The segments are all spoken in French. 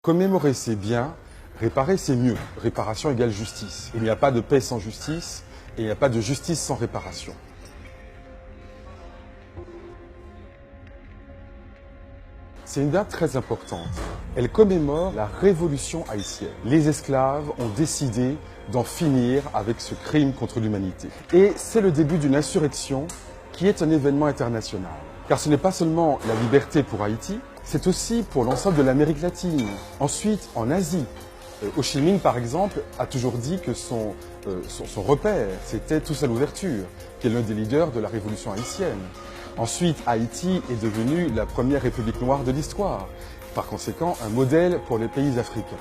Commémorer c'est bien, réparer c'est mieux. Réparation égale justice. Il n'y a pas de paix sans justice et il n'y a pas de justice sans réparation. C'est une date très importante. Elle commémore la révolution haïtienne. Les esclaves ont décidé d'en finir avec ce crime contre l'humanité. Et c'est le début d'une insurrection qui est un événement international. Car ce n'est pas seulement la liberté pour Haïti, c'est aussi pour l'ensemble de l'Amérique latine. Ensuite, en Asie, Ho Chi Minh, par exemple, a toujours dit que son repère, c'était Toussaint Louverture, qui est l'un des leaders de la révolution haïtienne. Ensuite, Haïti est devenue la première république noire de l'histoire. Par conséquent, un modèle pour les pays africains.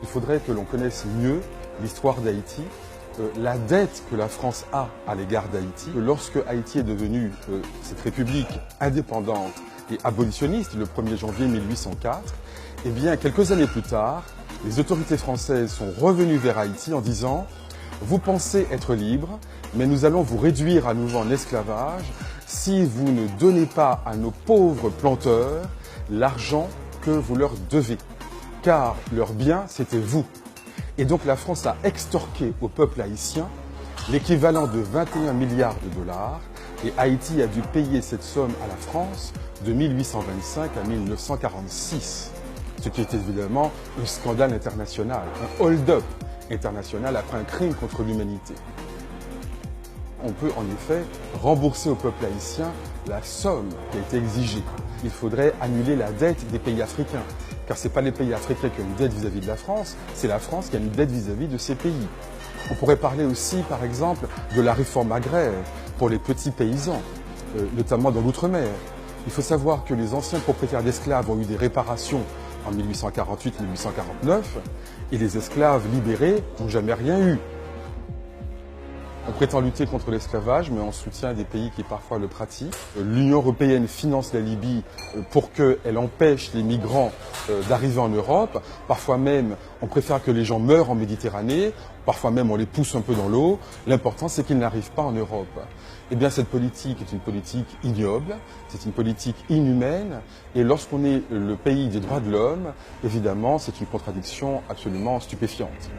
Il faudrait que l'on connaisse mieux l'histoire d'Haïti, la dette que la France a à l'égard d'Haïti. Lorsque Haïti est devenue cette république indépendante et abolitionniste, le 1er janvier 1804, eh bien, quelques années plus tard, les autorités françaises sont revenues vers Haïti en disant « Vous pensez être libre, mais nous allons vous réduire à nouveau en esclavage si vous ne donnez pas à nos pauvres planteurs l'argent que vous leur devez. Car leur bien, c'était vous. » Et donc la France a extorqué au peuple haïtien l'équivalent de 21 milliards de dollars et Haïti a dû payer cette somme à la France de 1825 à 1946. Ce qui est évidemment un scandale international, un hold-up international après un crime contre l'humanité. On peut en effet rembourser au peuple haïtien la somme qui a été exigée. Il faudrait annuler la dette des pays africains, car ce n'est pas les pays africains qui ont une dette vis-à-vis de la France, c'est la France qui a une dette vis-à-vis de ces pays. On pourrait parler aussi, par exemple, de la réforme agraire pour les petits paysans, notamment dans l'outre-mer. Il faut savoir que les anciens propriétaires d'esclaves ont eu des réparations en 1848-1849 et les esclaves libérés n'ont jamais rien eu. On prétend lutter contre l'esclavage, mais on soutient des pays qui parfois le pratiquent. L'Union européenne finance la Libye pour qu'elle empêche les migrants d'arriver en Europe. Parfois même, on préfère que les gens meurent en Méditerranée. Parfois même, on les pousse un peu dans l'eau. L'important, c'est qu'ils n'arrivent pas en Europe. Eh bien, cette politique est une politique ignoble, c'est une politique inhumaine. Et lorsqu'on est le pays des droits de l'homme, évidemment, c'est une contradiction absolument stupéfiante.